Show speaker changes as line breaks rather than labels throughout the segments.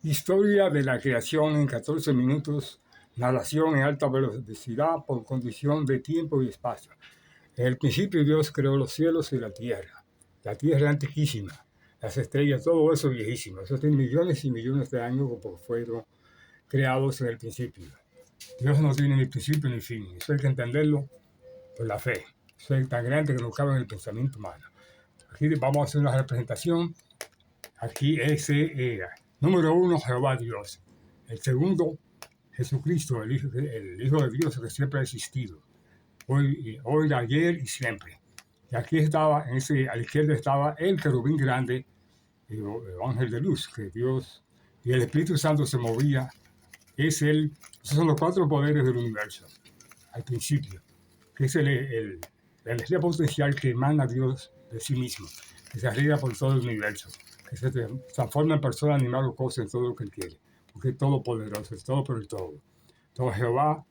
Historia de la creación en 14 minutos, narración en alta velocidad por condición de tiempo y espacio. En el principio Dios creó los cielos y la tierra. La tierra antiquísima, las estrellas, todo eso viejísimo. Eso tiene millones y millones de años como fueron creados en el principio. Dios no tiene ni principio ni fin. Eso hay que entenderlo por la fe. Eso es tan grande que no cabe en el pensamiento humano. Aquí vamos a hacer una representación. Aquí ese número uno, Jehová Dios. El segundo, Jesucristo, el Hijo de Dios que siempre ha existido. Hoy, ayer y siempre. Y aquí estaba, a la izquierda estaba el querubín grande, el ángel de luz, que Dios y el Espíritu Santo se movía. Esos son los cuatro poderes del universo, al principio, que es la energía potencial que emana Dios de sí mismo, que se arriesga por todo el universo, que se transforma en persona, animal o cosa, en todo lo que Él quiere, porque es todopoderoso, es todo por el todo. Todo Jehová,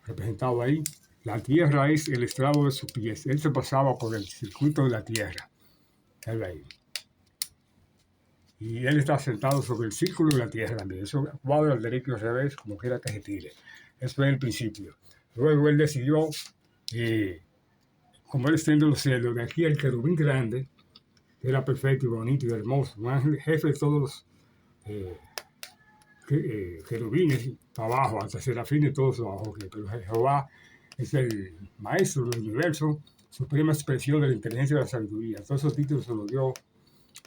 representado ahí, la tierra es el estrado de sus pies. Él se pasaba por el circuito de la tierra. Él ahí. Y Él está sentado sobre el círculo de la tierra también. Eso cuadra al derecho y al revés, como quiera que se tire. Eso es el principio. Luego Él decidió, como Él está en los cielos, de aquí el querubín grande, que era perfecto y bonito y hermoso, un ángel jefe de todos los querubines para abajo, hasta serafines, todos abajo. Pero Jehová es el maestro del universo, suprema expresión de la inteligencia y de la sabiduría. Todos esos títulos se los dio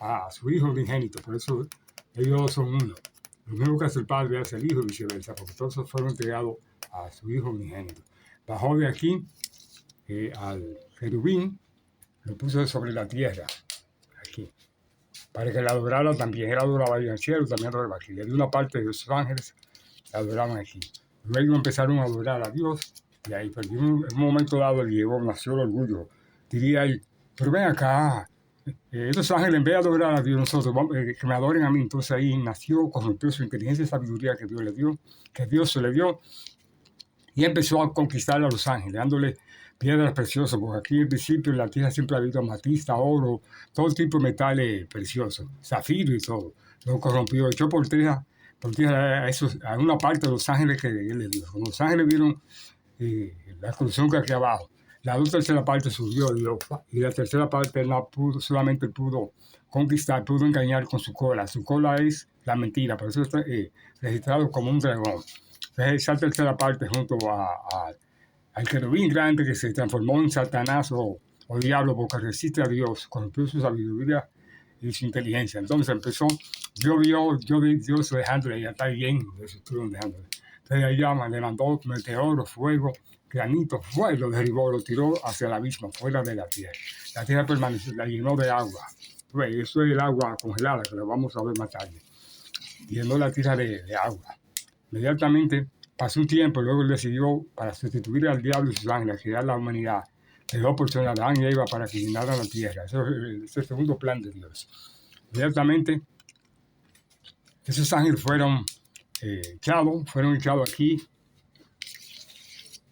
a su Hijo unigénito, por eso ellos dos son uno. Lo mismo que hace el Padre hace el Hijo y viceversa, porque todos fueron entregados a su Hijo unigénito. Bajó de aquí al querubín, lo puso sobre la tierra, aquí, para que la adorara también. Él adoraba ahí en el cielo, también adoraba aquí. Le dio una parte de sus ángeles, la adoraban aquí. Luego empezaron a adorar a Dios, y ahí, pero en un momento dado nació el orgullo. Diría él, pero ven acá, estos ángeles en vez de adorar a Dios, nosotros, que me adoren a mí. Entonces ahí nació, corrompió su inteligencia y sabiduría que Dios le dio, que Dios se le dio, y empezó a conquistar a los ángeles, dándole piedras preciosas, porque aquí en principio en la tierra siempre ha habido amatista, oro, todo tipo de metales preciosos, zafiro y todo. Lo corrompió, echó por tierra a una parte de los ángeles que él le dio. Cuando los ángeles vieron la construcción que aquí abajo, la tercera parte subió Dios, y la tercera parte solamente pudo conquistar, pudo engañar con su cola. Su cola es la mentira, por eso está registrado como un dragón. Esa tercera parte junto al querubín grande que se transformó en Satanás o diablo porque resiste a Dios, corrompió su sabiduría y su inteligencia. Entonces empezó, Dios dejándole, ya está bien, estuvieron dejándole. Entonces allá le mandó meteoros, fuego, granito, lo derribó, lo tiró hacia el abismo, fuera de la tierra. La tierra permaneció, la llenó de agua. Eso es el agua congelada, que lo vamos a ver más tarde. Llenó la tierra de agua. Inmediatamente pasó un tiempo, luego él decidió, para sustituir al diablo y sus ángeles, crear la humanidad de dos personas, Adán y Eva, para que llenaran la tierra. Ese es el segundo plan de Dios. Inmediatamente, esos ángeles fueron echados aquí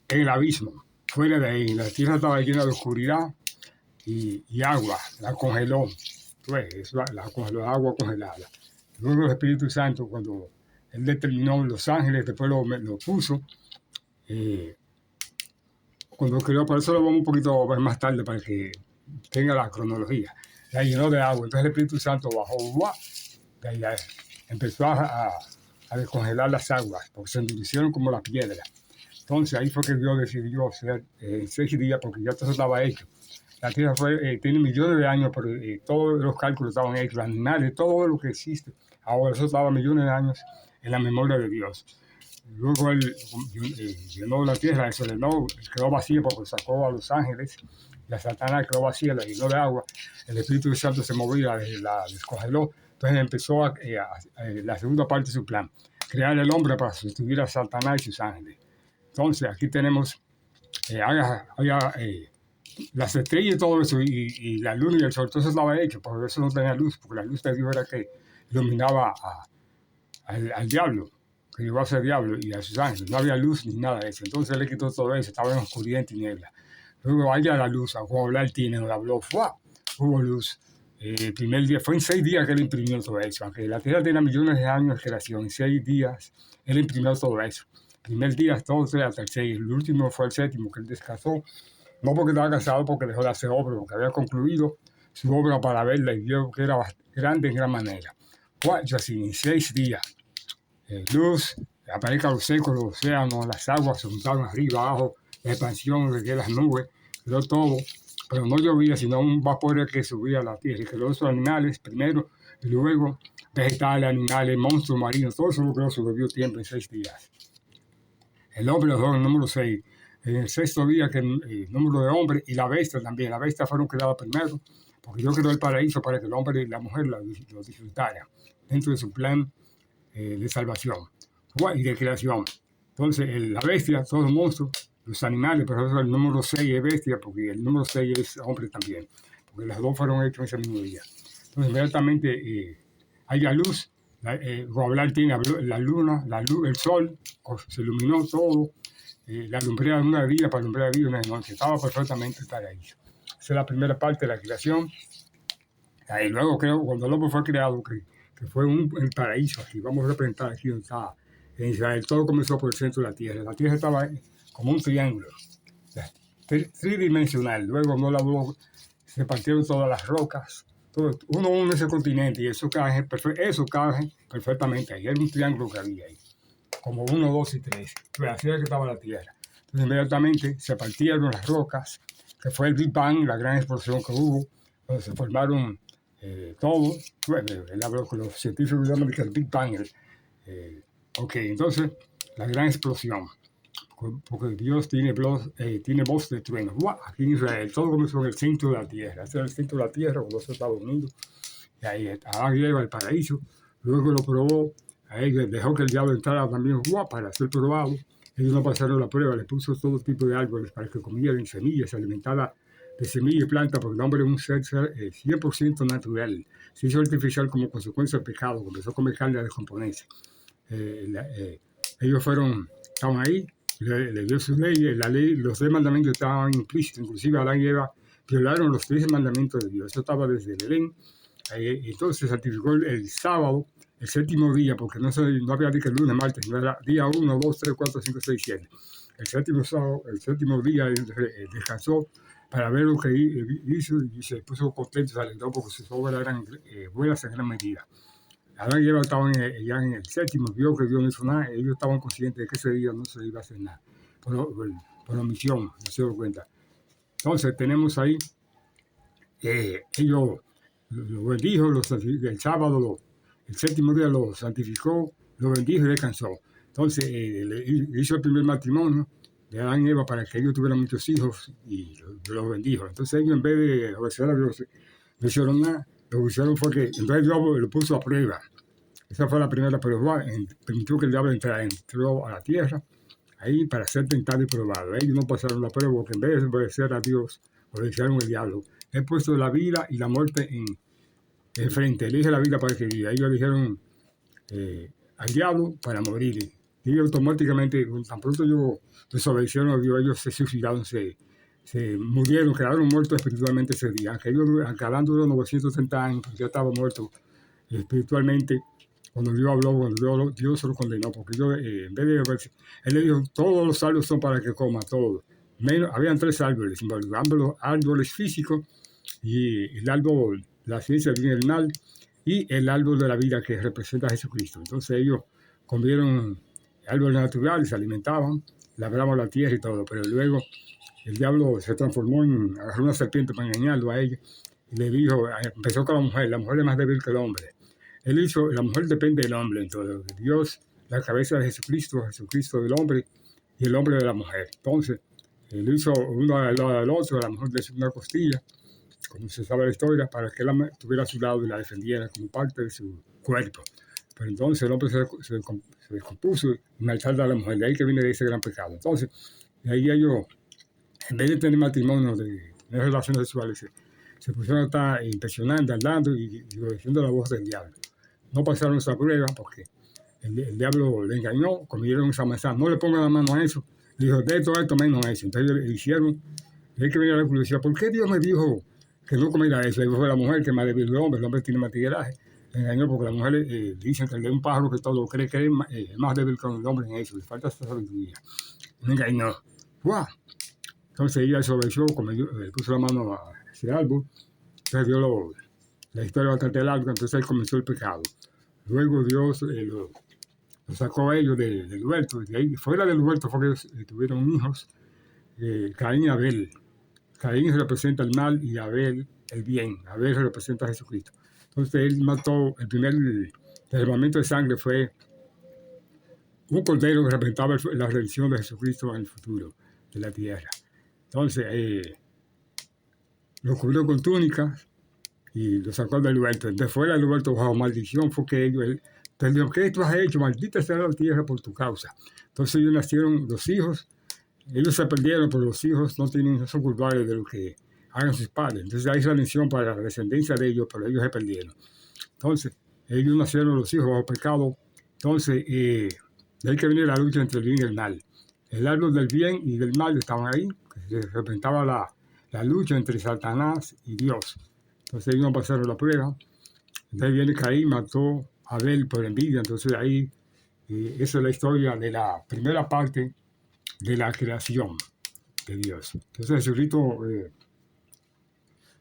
en el abismo, fuera de ahí. La tierra estaba llena de oscuridad y agua, la congeló. La congeló, el agua congelada. Luego el Espíritu Santo, cuando Él determinó los ángeles, después lo puso, cuando creó, por eso lo vamos un poquito a ver más tarde para que tenga la cronología. La llenó de agua, entonces el Espíritu Santo bajó, empezó a descongelar las aguas, porque se endurecieron como las piedras. Entonces ahí fue que Dios decidió hacer 6 días, porque ya todo estaba hecho. La tierra tiene millones de años, pero todos los cálculos estaban hechos, los animales, todo lo que existe. Ahora eso estaba millones de años en la memoria de Dios. Luego Él llenó la tierra, quedó vacía porque sacó a los ángeles. La Satanás quedó vacía, la llenó de agua. El Espíritu Santo se movía, la descongeló. Entonces empezó la segunda parte de su plan, crear el hombre para sustituir a Satanás y sus ángeles. Entonces aquí tenemos las estrellas y todo eso, y la luna y el sol, todo eso estaba hecho, por eso no tenía luz, porque la luz de Dios era que iluminaba al diablo, que llegó a ser diablo, y a sus ángeles. No había luz ni nada de eso. Entonces Él le quitó todo eso, estaba en oscuridad y tiniebla. Luego allá la luz, cuando hablar tiene, habló, hubo luz. El primer día, fue en 6 días que él imprimió todo eso. Aunque la Tierra tiene millones de años de creación, en 6 días él imprimió todo eso. El primer día, todo hasta el 6. El último fue el 7º, que él descansó. No porque estaba cansado, porque dejó de hacer obra, porque había concluido su obra para verla y vio que era grande en gran manera. Pues así, en 6 días, luz, aparezca los secos, los océanos, las aguas se juntaron arriba, abajo, la expansión de las nubes, quedó todo, pero no llovía, sino un vapor que subía a la tierra, y quedó esos animales primero, y luego vegetales, animales, monstruos marinos, todo eso lo quedó su debido tiempo en 6 días. El hombre lo dejó en el número 6. En el 6º día, que el número de hombres y la bestia también. La bestia fueron creadas primero, porque Dios creó el paraíso para que el hombre y la mujer lo disfrutaran dentro de su plan de salvación y de creación. Entonces, la bestia, todos los monstruos, los animales, por eso el número 6 es bestia, porque el número 6 es hombre también, porque los dos fueron hechos ese mismo día. Entonces, inmediatamente hay la luz. Hablar tiene la luna, el sol, se iluminó todo, la lumbrera de una día para alumbrar la vida una noche, estaba perfectamente el paraíso. Esa es la primera parte de la creación. Y luego creo, cuando el hombre fue creado, que fue el paraíso, aquí vamos a representar aquí donde está en Israel, todo comenzó por el centro de la tierra. La tierra estaba como un triángulo, tridimensional. Luego se partieron todas las rocas, uno en ese continente, y eso cae perfectamente ahí. Era un triángulo que había ahí, como 1, 2 y 3. Así era que estaba la tierra. Entonces, inmediatamente se partieron las rocas, que fue el Big Bang, la gran explosión que hubo, donde se formaron todo. Él habló con los científicos llaman el Big Bang. Entonces, la gran explosión. Porque Dios tiene voz de trueno. Aquí en Israel, todo comenzó en el centro de la tierra. Este era el centro de la tierra, cuando los Estados Unidos. Y ahí Adán lleva el paraíso. Luego lo probó. Ahí dejó que el diablo entrara también para ser probado. Ellos no pasaron la prueba. Le puso todo tipo de árboles para que comieran semillas, se alimentara de semillas y plantas, porque el hombre es un ser 100% natural. Se hizo artificial como consecuencia del pecado. Comenzó a comer carne a descomponerse. Ellos estaban ahí. Le dio sus leyes, la ley, los 10 mandamientos estaban implícitos, inclusive Adán y Eva violaron los 10 mandamientos de Dios. Eso estaba desde el Edén. Entonces se santificó el sábado, el 7º día, porque no había día que el lunes, martes, no era día 1, 2, 3, 4, 5, 6, 7. El 7º día descansó para ver lo que hizo y se puso contento, se alegró porque sus obras eran buenas en gran medida. Adán y Eva estaban ya en el 7º, vio que Dios no hizo nada, ellos estaban conscientes de que ese día no se iba a hacer nada, por omisión, no se dio cuenta. Entonces tenemos ahí, ellos lo bendijo, el sábado, el 7º día lo santificó, lo bendijo y descansó. Entonces hizo el primer matrimonio de Adán y Eva para que ellos tuvieran muchos hijos y los bendijo. Entonces ellos, en vez de obedecer a Dios, no hicieron nada. Lo que hicieron fue que entonces Dios lo puso a prueba. Esa fue la primera prueba. Permitió que el diablo entró a la tierra ahí para ser tentado y probado. Ellos no pasaron la prueba porque en vez de obedecer a Dios, obedecieron al diablo. He puesto la vida y la muerte enfrente. Elige la vida para que viva. Ellos eligieron al diablo para morir. Y automáticamente, tan pronto ellos desobedecieron a Dios, ellos se suicidaron, se murieron, quedaron muertos espiritualmente ese día. Aunque Adán duró 930 años, pues ya estaba muerto espiritualmente. Cuando Dios habló, cuando Dios se lo condenó, porque en vez de él le dijo, todos los árboles son para que coma, todos. Habían 3 árboles, ambos árboles físicos y el árbol, la ciencia del bien y el mal, y el árbol de la vida que representa a Jesucristo. Entonces ellos comieron árboles naturales, se alimentaban, labraban la tierra y todo, pero luego el diablo se transformó agarró una serpiente para engañarlo a ella y le dijo, empezó con la mujer es más débil que el hombre. La mujer depende del hombre, entonces Dios, la cabeza de Jesucristo del hombre y el hombre de la mujer. Entonces, él hizo uno al lado del otro, a la mujer le hizo una costilla, como se sabe la historia, para que él estuviera a su lado y la defendiera como parte de su cuerpo. Pero entonces el hombre se descompuso en alzar a la mujer, de ahí que viene de ese gran pecado. Entonces, de ahí ellos, en vez de tener matrimonio, de tener relaciones sexuales, se pusieron a estar impresionando, andando y obedeciendo la voz del diablo. No pasaron esa prueba porque el diablo le engañó, comieron esa manzana. No le pongan la mano a eso. Le dijo, de todo esto menos a eso. Entonces ellos hicieron, hay que venir a la curiosidad, ¿por qué Dios me dijo que no comiera eso. Y fue la mujer que es más débil del hombre. El hombre tiene más tigueraje. Le engañó porque la mujer dicen que le da un pájaro que todo cree que es más débil que el hombre en eso. Le falta esa sabiduría. Me engañó. ¡Guau! Entonces ella desobedeció, le puso la mano a ese árbol. Entonces vio la historia bastante larga. Entonces ahí comenzó el pecado. Luego Dios lo sacó a ellos del huerto. De ahí, fuera del huerto fue que ellos tuvieron hijos. Caín y Abel. Caín representa el mal y Abel el bien. Abel representa a Jesucristo. Entonces él mató, el primer derramamiento de sangre fue un cordero que representaba la redención de Jesucristo en el futuro de la tierra. Entonces lo cubrió con túnicas y lo sacó del huerto. Entonces fuera del huerto bajo maldición fue que ellos, ¿qué tú has hecho? Maldita sea la tierra por tu causa. Entonces ellos nacieron los hijos. Ellos se perdieron, pero los hijos no son culpables de lo que hagan sus padres. Entonces hay redención para la descendencia de ellos, pero ellos se perdieron. Entonces, ellos nacieron los hijos bajo pecado. Entonces, hay que venir la lucha entre el bien y el mal. El árbol del bien y del mal estaban ahí, que representaba la lucha entre Satanás y Dios. Entonces ellos no pasaron la prueba. Entonces viene Caín, mató a Abel por envidia. Entonces ahí, esa es la historia de la primera parte de la creación de Dios. Entonces Jesucristo,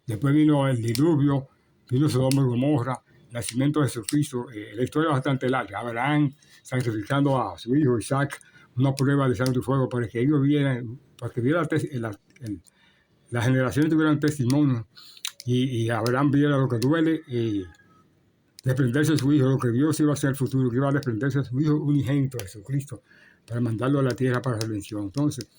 después vino el diluvio, vino Sodoma y Gomorra, el nacimiento de Jesucristo. La historia es bastante larga. Abraham sacrificando a su hijo Isaac, una prueba de sangre y fuego para que ellos vieran, para que viera las generaciones tuvieran testimonio y Abraham viera lo que duele y desprenderse de su hijo, lo que Dios iba a hacer en el futuro, que iba a desprenderse de su hijo unigénito, Jesucristo, para mandarlo a la tierra para la redención. Entonces,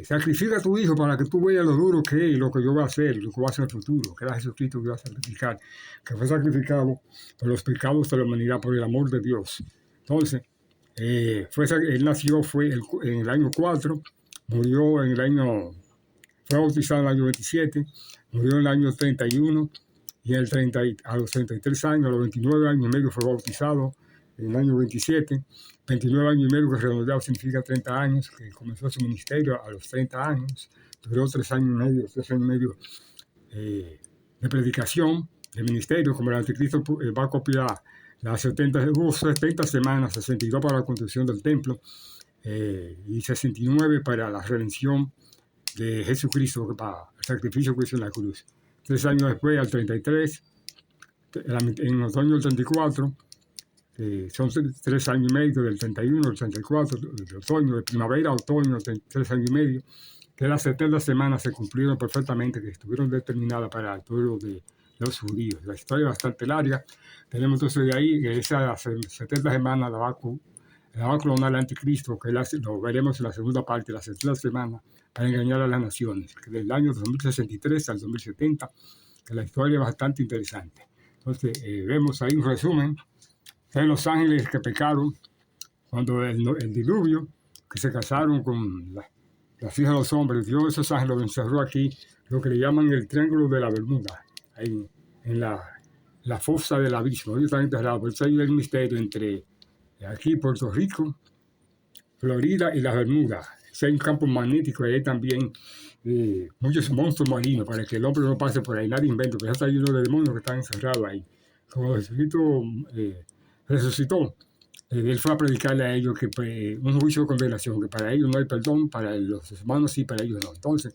sacrifica a tu hijo para que tú veas lo duro que es y lo que yo voy a hacer, lo que voy a hacer en el futuro, que era Jesucristo que iba a sacrificar, que fue sacrificado por los pecados de la humanidad, por el amor de Dios. Entonces, él nació en el año 4, murió en el año, fue bautizado en el año 27, murió en el año 31, y a los 33 años, a los 29 años y medio fue bautizado en el año 27, 29 años y medio que redondeado significa 30 años, que comenzó su ministerio a los 30 años, duró 3 años y medio de predicación, de ministerio, como el anticristo va a copiar hubo 70 semanas, 62 para la construcción del templo y 69 para la redención de Jesucristo, para el sacrificio que hizo en la cruz. 3 años después, al 33, en otoño del 34, son 3 años y medio, del 31 al 34, de otoño, de primavera a otoño, 3 años y medio, que las 70 semanas se cumplieron perfectamente, que estuvieron determinadas para el pueblo de los judíos. La historia es bastante larga. Tenemos entonces de ahí que esas 70 semanas la va a clonar el anticristo, que lo veremos en la segunda parte, la 70 semana, para engañar a las naciones, que del año 2063 al 2070, que la historia es bastante interesante. Entonces, vemos ahí un resumen de los ángeles que pecaron cuando el diluvio, que se casaron con las hijas de los hombres. Dios esos ángeles los encerró aquí, lo que le llaman el triángulo de la Bermuda, ahí en la fosa del abismo. Ellos están enterrados. Por eso hay el misterio entre aquí Puerto Rico, Florida y las Bermudas. Hay un campo magnético y hay también muchos monstruos marinos para que el hombre no pase por ahí. Nadie inventa, pero ya está lleno de demonios que están encerrados ahí. Como Jesucristo resucitó, él fue a predicarle a ellos que un juicio de condenación, que para ellos no hay perdón, para los humanos sí, para ellos no. Entonces,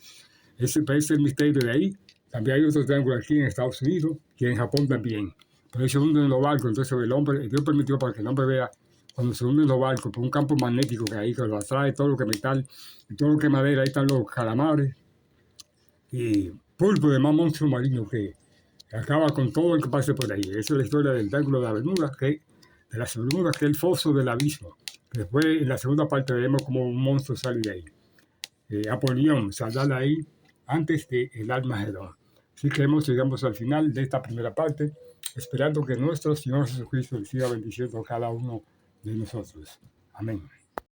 ese es el misterio de ahí. También hay otro triángulo aquí en Estados Unidos y en Japón también. Por eso se hunden los barcos. Entonces Dios permitió para que el hombre vea cuando se hunden los barcos por un campo magnético que ahí, que lo atrae todo lo que es metal y todo lo que es madera. Ahí están los calamares y pulpo de más monstruos marinos que acaba con todo el que pase por ahí. Esa es la historia del triángulo de las Bermudas, que es el foso del abismo. Después, en la segunda parte, veremos cómo un monstruo sale de ahí. Apolión saldrá de ahí antes del Armagedón. Así que llegamos al final de esta primera parte, esperando que nuestro Señor Jesucristo siga bendiciendo a cada uno de nosotros. Amén.